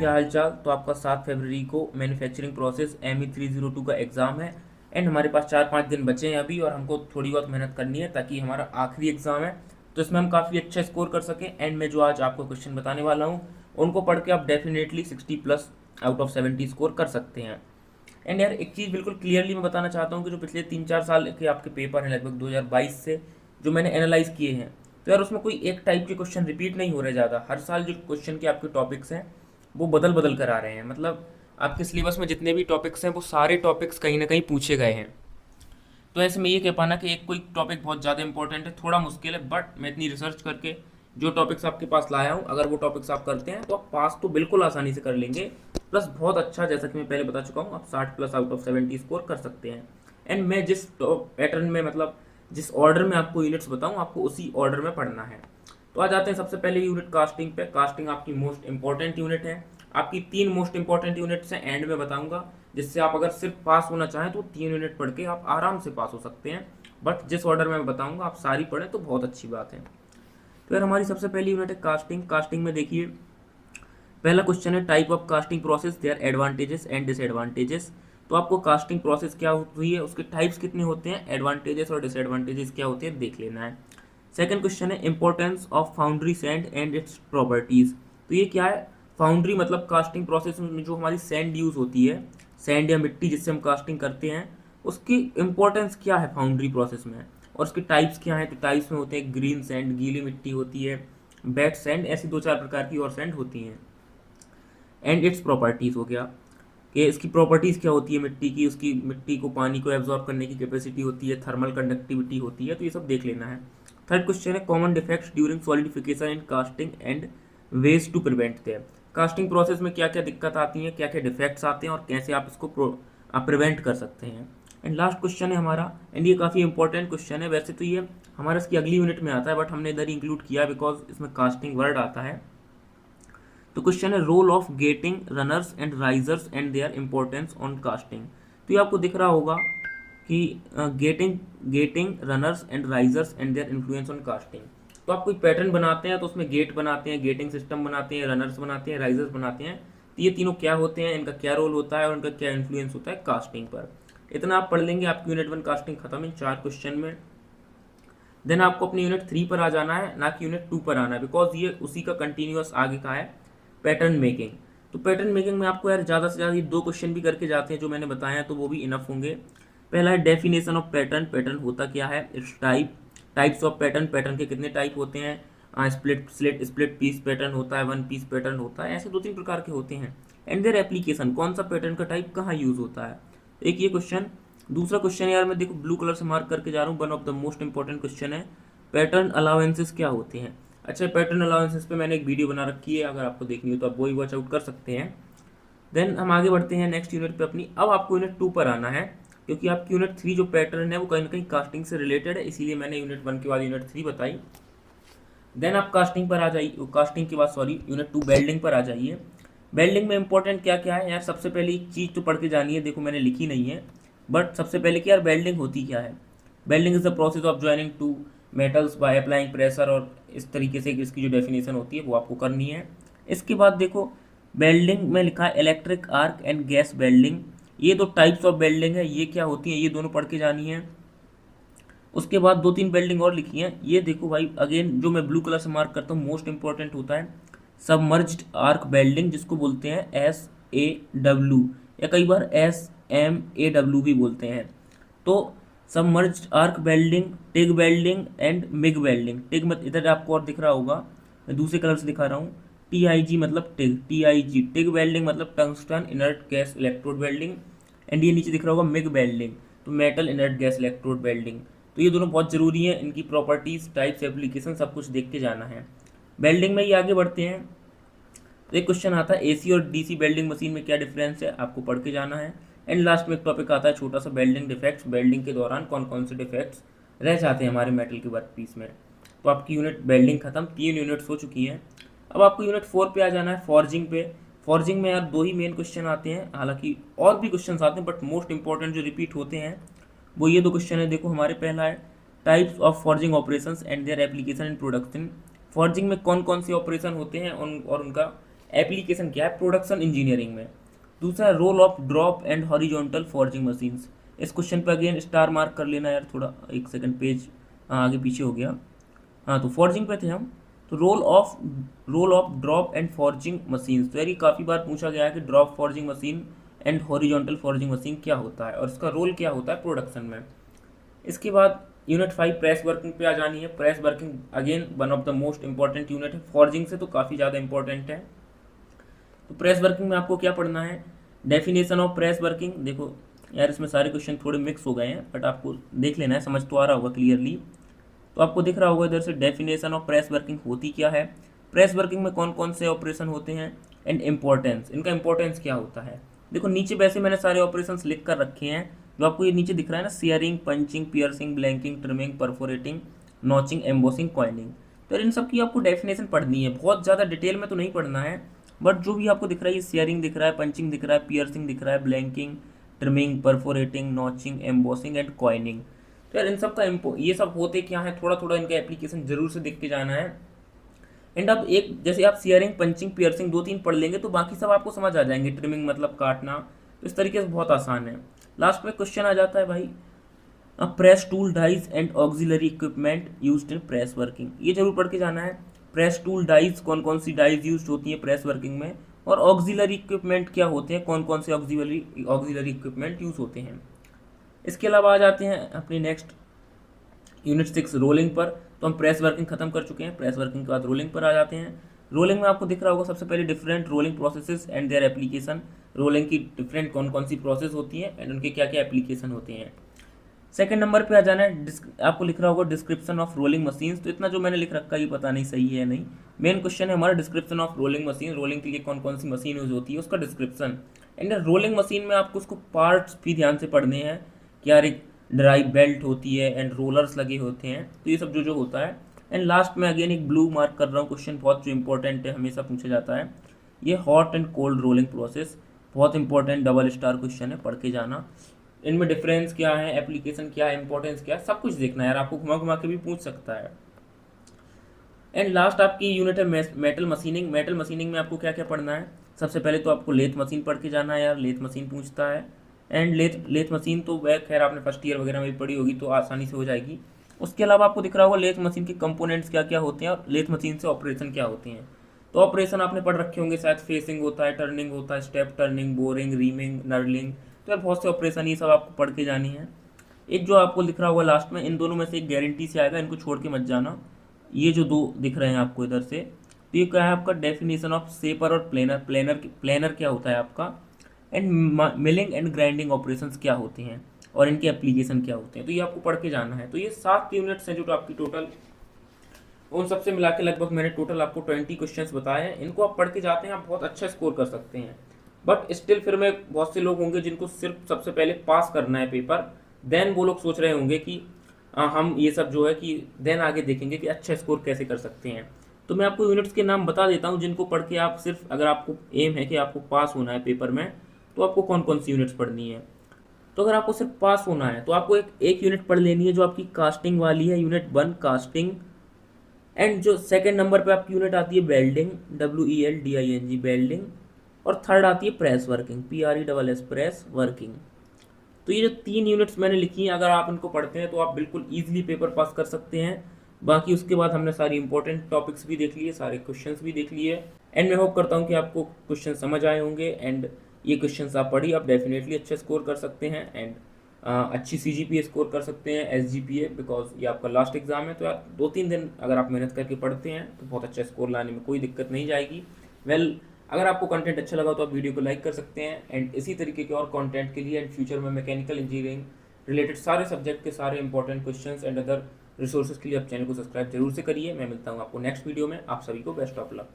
क्या हाल चाल। तो आपका 7 फरवरी को मैन्युफैक्चरिंग प्रोसेस ME 302 का एग्ज़ाम है एंड हमारे पास 4-5 दिन बचे हैं अभी और हमको थोड़ी बहुत मेहनत करनी है ताकि हमारा आखिरी एग्ज़ाम है तो इसमें हम काफ़ी अच्छा स्कोर कर सकें। एंड मैं जो आज आपको क्वेश्चन बताने वाला हूँ उनको पढ़ के आप डेफिनेटली 60+ आउट ऑफ 70 स्कोर कर सकते हैं। एंड यार एक चीज़ बिल्कुल क्लियरली मैं बताना चाहता हूँ कि जो पिछले 3-4 साल के आपके पेपर हैं लगभग 2022 से जो मैंने एनालाइज किए हैं तो यार उसमें कोई एक टाइप के क्वेश्चन रिपीट नहीं हो रहे ज़्यादा। हर साल जो क्वेश्चन के आपके टॉपिक्स हैं वो बदल बदल कर आ रहे हैं। मतलब आपके सिलेबस में जितने भी टॉपिक्स हैं वो सारे टॉपिक्स कहीं ना कहीं पूछे गए हैं। तो ऐसे में ये कह पाना कि एक कोई टॉपिक बहुत ज़्यादा इंपॉर्टेंट है थोड़ा मुश्किल है, बट मैं इतनी रिसर्च करके जो टॉपिक्स आपके पास लाया हूँ अगर वो टॉपिक्स आप करते हैं तो आप पास तो बिल्कुल आसानी से कर लेंगे। प्लस बहुत अच्छा, जैसा कि मैं पहले बता चुका हूँ, आप 60+ आउट ऑफ 70 स्कोर कर सकते हैं। एंड मैं जिस पैटर्न में, मतलब जिस ऑर्डर में आपको यूनिट्स बताऊँ आपको उसी ऑर्डर में पढ़ना है। तो आ जाते हैं सबसे पहले यूनिट कास्टिंग पे। कास्टिंग आपकी मोस्ट इंपॉर्टेंट यूनिट है। आपकी 3 मोस्ट इंपॉर्टेंट यूनिट्स हैं, एंड में बताऊंगा, जिससे आप अगर सिर्फ पास होना चाहें तो 3 यूनिट पढ़ के आप आराम से पास हो सकते हैं। बट जिस ऑर्डर में मैं बताऊंगा आप सारी पढ़ें तो बहुत अच्छी बात है। तो यार हमारी सबसे पहली यूनिट है कास्टिंग। कास्टिंग में देखिए पहला क्वेश्चन है type of casting process, their advantages and disadvantages. तो आपको कास्टिंग प्रोसेस क्या होती है, उसके टाइप्स कितने होते हैं, एडवांटेजेस और डिसएडवांटेजेस क्या होते हैं देख लेना है। सेकंड क्वेश्चन है importance of foundry sand and its properties. तो ये क्या है, फाउंड्री मतलब कास्टिंग प्रोसेस में जो हमारी सैंड यूज होती है, सैंड या मिट्टी जिससे हम कास्टिंग करते हैं, उसकी इंपॉर्टेंस क्या है फाउंड्री प्रोसेस में, और उसके टाइप्स क्या हैं। तो टाइप्स में होते हैं ग्रीन सैंड, गीली मिट्टी होती है, वेट सैंड, ऐसी 2-4 प्रकार की और सैंड होती हैं। एंड इट्स प्रॉपर्टीज़ हो गया कि इसकी प्रॉपर्टीज़ क्या होती है मिट्टी की, उसकी मिट्टी को पानी को एब्जॉर्ब करने की कैपेसिटी होती है, थर्मल कंडक्टिविटी होती है, तो ये सब देख लेना है। थर्ड क्वेश्चन है common defects during solidification in casting and ways to prevent their. Casting process में क्या क्या दिक्कत आती है, क्या क्या डिफेक्ट्स आते हैं और कैसे आप इसको आप प्रिवेंट कर सकते हैं। एंड लास्ट क्वेश्चन है हमारा, एंड ये काफ़ी इंपॉर्टेंट क्वेश्चन है। वैसे तो ये हमारा इसकी अगली यूनिट में आता है बट हमने इधर ही इंक्लूड किया बिकॉज इसमें कास्टिंग वर्ड आता है। तो क्वेश्चन है role of gating runners and risers and their importance on casting. तो ये आपको दिख रहा होगा कि gating runners and risers and their influence on casting. तो आप कोई पैटर्न बनाते हैं तो उसमें गेट बनाते हैं, गेटिंग सिस्टम बनाते हैं, रनर्स बनाते हैं, राइजर्स बनाते हैं। तो ये तीनों क्या होते हैं, इनका क्या रोल होता है और इनका क्या इन्फ्लुएंस होता है कास्टिंग पर। इतना आप पढ़ लेंगे, आपकी यूनिट 1 कास्टिंग खत्म इन 4 क्वेश्चन में। देन आपको अपनी यूनिट 3 पर आ जाना है, ना कि यूनिट 2 पर आना है, बिकॉज ये उसी का कंटिन्यूअस आगे का है, पैटर्न मेकिंग। तो पैटर्न मेकिंग में आपको यार ज़्यादा से ज़्यादा ये 2 क्वेश्चन भी करके जाते हैं जो मैंने बताया है, तो वो भी इनफ होंगे। पहला है डेफिनेशन ऑफ पैटर्न। पैटर्न होता क्या है, its types of pattern, pattern के कितने टाइप होते हैं, स्प्लिट पीस पैटर्न होता है, 1 पीस पैटर्न होता है, ऐसे 2-3 प्रकार के होते हैं। एंड देयर एप्लीकेशन, कौन सा पैटर्न का टाइप कहाँ यूज होता है, एक ये क्वेश्चन। दूसरा क्वेश्चन यार मैं देखो ब्लू कलर से मार्क करके जा रहा हूँ, one of the most important question है, पैटर्न अलाउंसेस क्या होते हैं। अच्छा, पैटर्न अलाउंसेस पे मैंने एक वीडियो बना रखी है, अगर आपको देखनी हो तो आप वो ही वॉच आउट कर सकते हैं। देन हम आगे बढ़ते हैं नेक्स्ट यूनिट पे अपनी। अब आपको यूनिट 2 पर आना है क्योंकि आपकी यूनिट 3 जो पैटर्न है वो कहीं ना कहीं कास्टिंग से रिलेटेड है, इसीलिए मैंने यूनिट 1 के बाद यूनिट 3 बताई। देन आप कास्टिंग पर आ जाइए, कास्टिंग के बाद सॉरी यूनिट 2 वेल्डिंग पर आ जाइए। वेल्डिंग में इंपॉर्टेंट क्या क्या है यार, सबसे पहले एक चीज़ तो पढ़ के जानी है, देखो मैंने लिखी नहीं है, बट सबसे पहले कि यार वेल्डिंग होती क्या है। Welding is the process of joining two metals by applying pressure, और इस तरीके से इसकी जो डेफिनेशन होती है वो आपको करनी है। इसके बाद देखो वेल्डिंग में लिखा है electric arc and gas welding, ये 2 टाइप्स ऑफ वेल्डिंग है, ये क्या होती है ये दोनों पढ़ के जानी है। उसके बाद 2-3 वेल्डिंग और लिखी हैं, ये देखो भाई अगेन जो मैं ब्लू कलर से मार्क करता हूँ मोस्ट इंपॉर्टेंट होता है सबमर्ज्ड आर्क वेल्डिंग, जिसको बोलते हैं SAW या कई बार SMAW भी बोलते हैं। तो submerged arc welding, TIG welding and MiG welding. TIG मत इधर आपको और दिख रहा होगा, मैं दूसरे कलर से दिखा रहा हूँ, TIG मतलब टिग, टिग वेल्डिंग मतलब tungsten inert gas electrode welding, and ये नीचे दिख रहा होगा मिग वेल्डिंग, तो metal inert gas electrode welding. तो ये दोनों बहुत ज़रूरी है, इनकी प्रॉपर्टीज़, टाइप्स, एप्लीकेशन सब कुछ देख के जाना है। वेल्डिंग में ही आगे बढ़ते हैं तो एक क्वेश्चन आता है AC और DC वेल्डिंग मशीन में क्या डिफरेंस है, आपको पढ़ के जाना है। एंड लास्ट में एक टॉपिक आता है छोटा सा वेल्डिंग डिफेक्ट्स, वेल्डिंग के दौरान कौन कौन से डिफेक्ट्स रह जाते हैं हमारे मेटल के वर्क पीस में। तो आपकी यूनिट वेल्डिंग खत्म, 3 यूनिट्स हो चुकी हैं। अब आपको यूनिट 4 पे आ जाना है, फॉर्जिंग पे। फॉर्जिंग में यार 2 ही मेन क्वेश्चन आते हैं, हालांकि और भी क्वेश्चन आते हैं बट मोस्ट इंपॉर्टेंट जो रिपीट होते हैं वो ये 2 क्वेश्चन है। देखो हमारे पहला है types of forging operations and their application in production. Forging में कौन कौन से ऑपरेशन होते हैं और उनका एप्लीकेशन क्या है प्रोडक्शन इंजीनियरिंग में। दूसरा role of drop and horizontal forging machines. इस क्वेश्चन पर अगेन स्टार मार्क कर लेना यार, थोड़ा एक सेकंड पेज आगे पीछे हो गया। हाँ, तो फॉर्जिंग पे थे हम। तो role of drop and forging machines, तो यार ये काफ़ी बार पूछा गया है कि drop forging machine and horizontal forging machine क्या होता है और इसका रोल क्या होता है प्रोडक्शन में। इसके बाद यूनिट 5 प्रेस वर्किंग पे आ जानी है। Press working again one of the most important unit है, फॉर्जिंग से तो काफ़ी ज़्यादा इंपॉर्टेंट है। तो प्रेस वर्किंग में आपको क्या पढ़ना है, डेफिनेशन ऑफ प्रेस वर्किंग। देखो यार इसमें सारे क्वेश्चन थोड़े मिक्स हो गए हैं, बट आपको देख लेना है, समझ तो आ रहा होगा क्लियरली। तो आपको दिख रहा होगा इधर से डेफिनेशन ऑफ प्रेस वर्किंग होती क्या है, प्रेस वर्किंग में कौन कौन से ऑपरेशन होते हैं एंड इम्पोर्टेंस, इनका इंपॉर्टेंस क्या होता है। देखो नीचे वैसे मैंने सारे ऑपरेशंस लिख कर रखे हैं, जो आपको ये नीचे दिख रहा है ना, shearing, punching, piercing, blanking, trimming, perforating, notching, embossing, coining. तो इन सब की आपको डेफिनेशन पढ़नी है, बहुत ज़्यादा डिटेल में तो नहीं पढ़ना है, बट जो भी आपको दिख रहा है, ये सियरिंग दिख रहा है, पंचिंग दिख रहा है, पियर्सिंग दिख रहा है, blanking, trimming, perforating, notching, embossing and coining. तो यार इन सब का ये सब होते क्या है, थोड़ा थोड़ा इनका एप्लीकेशन जरूर से देख के जाना है। एंड अब एक जैसे आप सियरिंग, पंचिंग, पियर्सिंग 2-3 पढ़ लेंगे तो बाकी सब आपको समझ आ जाएंगे। ट्रिमिंग मतलब काटना, तो इस तरीके से बहुत आसान है। लास्ट में क्वेश्चन आ जाता है भाई, press tool dies and auxiliary equipment used in press working, ये जरूर पढ़ के जाना है। प्रेस टूल डाइज, कौन कौन सी डाइज यूज होती है प्रेस वर्किंग में, और ऑक्सिलरी इक्विपमेंट क्या होते हैं, कौन कौन से ऑक्सिलरी इक्विपमेंट यूज होते हैं। इसके अलावा आ जाते हैं अपनी नेक्स्ट यूनिट 6 रोलिंग पर। तो हम प्रेस वर्किंग खत्म कर चुके हैं, प्रेस वर्किंग के बाद रोलिंग पर आ जाते हैं। रोलिंग में आपको दिख रहा होगा सबसे पहले different rolling processes and their application, rolling की डिफरेंट कौन कौन सी प्रोसेस होती है एंड उनके क्या क्या एप्लीकेशन होते हैं। सेकंड नंबर पे आ जाना है, आपको लिख रहा होगा डिस्क्रिप्शन ऑफ रोलिंग मशीन्स। तो इतना जो मैंने लिख रखा है ये पता नहीं सही है या नहीं, मेन क्वेश्चन है हमारा description of rolling machine, rolling के लिए कौन कौन सी मशीन यूज होती है उसका डिस्क्रिप्शन। एंड रोलिंग मशीन में आपको उसको पार्ट्स भी ध्यान से पढ़ने हैं कि यार एक ड्राई बेल्ट होती है एंड रोलर्स लगे होते हैं, तो ये सब जो जो होता है। एंड लास्ट में अगेन एक ब्लू मार्क कर रहा हूँ, क्वेश्चन बहुत जो इंपॉर्टेंट है, हमेशा पूछा जाता है, ये hot and cold rolling process, बहुत इंपॉर्टेंट डबल स्टार क्वेश्चन है, पढ़ के जाना। इनमें डिफरेंस क्या है, एप्लीकेशन क्या है, इंपॉर्टेंस क्या है, सब कुछ देखना है यार, आपको घुमा घुमा के भी पूछ सकता है। एंड लास्ट आपकी यूनिट है मेटल मशीनिंग। मेटल मशीनिंग में आपको क्या क्या पढ़ना है, सबसे पहले तो आपको लेथ मशीन पढ़ के जाना है यार, लेथ मशीन पूछता है। एंड लेथ मशीन तो वह खैर आपने फर्स्ट ईयर वगैरह में भी पढ़ी होगी तो आसानी से हो जाएगी। उसके अलावा आपको दिख रहा होगा लेथ मशीन के कंपोनेंट्स क्या क्या होते हैं और लेथ मशीन से ऑपरेशन क्या होते हैं। तो ऑपरेशन आपने पढ़ रखे होंगे शायद, फेसिंग होता है, टर्निंग होता है, step turning, boring, reaming, knurling, तो यार बहुत से ऑपरेशन ये सब आपको पढ़ के जानी है। एक जो आपको दिख रहा होगा लास्ट में, इन दोनों में से एक गारंटी से आएगा, इनको छोड़ के मत जाना। ये जो दो दिख रहे हैं आपको इधर से, तो ये क्या है आपका डेफिनेशन ऑफ शेपर और प्लेनर। प्लेनर क्या होता है आपका, end milling and grinding operations क्या होते हैं और इनके एप्लीकेशन क्या होते हैं, तो ये आपको पढ़ के जाना है। तो ये 7 यूनिट्स हैं जो आपकी टोटल, उन सबसे मिला के लगभग मैंने टोटल आपको 20 क्वेश्चंस बताए हैं। इनको आप पढ़ के जाते हैं, आप बहुत अच्छा स्कोर कर सकते हैं। बट स्टिल फिर में बहुत से लोग होंगे जिनको सिर्फ सबसे पहले पास करना है पेपर, देन वो लोग सोच रहे होंगे कि हम ये सब जो है कि देन आगे देखेंगे कि अच्छा स्कोर कैसे कर सकते हैं। तो मैं आपको यूनिट्स के नाम बता देता हूँ जिनको पढ़ के आप सिर्फ, अगर आपको एम है कि आपको पास होना है पेपर में, तो आपको कौन कौन सी यूनिट्स पढ़नी है। तो अगर आपको सिर्फ पास होना है तो आपको एक यूनिट पढ़ लेनी है जो आपकी कास्टिंग वाली है, यूनिट 1 कास्टिंग। एंड जो सेकंड नंबर पे आपकी यूनिट आती है वेल्डिंग, WELDING वेल्डिंग। और थर्ड आती है press working, PRESS press working. तो ये जो 3 यूनिट्स मैंने लिखी हैं, अगर आप इनको पढ़ते हैं तो आप बिल्कुल ईजिली पेपर पास कर सकते हैं। बाकी उसके बाद हमने सारी इंपॉर्टेंट टॉपिक्स भी देख लिए, सारे क्वेश्चंस भी देख लिए। एंड मैं होप करता हूँ कि आपको क्वेश्चन समझ आए होंगे एंड ये क्वेश्चंस आप पढ़ी, आप डेफिनेटली अच्छे स्कोर कर सकते हैं एंड अच्छी CGPA स्कोर कर सकते हैं, SGPA, बिकॉज ये आपका लास्ट एग्जाम है। तो यार 2-3 दिन अगर आप मेहनत करके पढ़ते हैं तो बहुत अच्छा स्कोर लाने में कोई दिक्कत नहीं जाएगी। अगर आपको कंटेंट अच्छा लगा तो आप वीडियो को लाइक कर सकते हैं एंड इसी तरीके के और कंटेंट के लिए एंड फ्यूचर में मैकेनिकल इंजीनियरिंग रिलेटेड सारे सब्जेक्ट के सारे important questions and other resources के लिए आप चैनल को सब्सक्राइब जरूर से करिए। मैं मिलता हूँ आपको नेक्स्ट वीडियो में, आप सभी को बेस्ट ऑफ लक।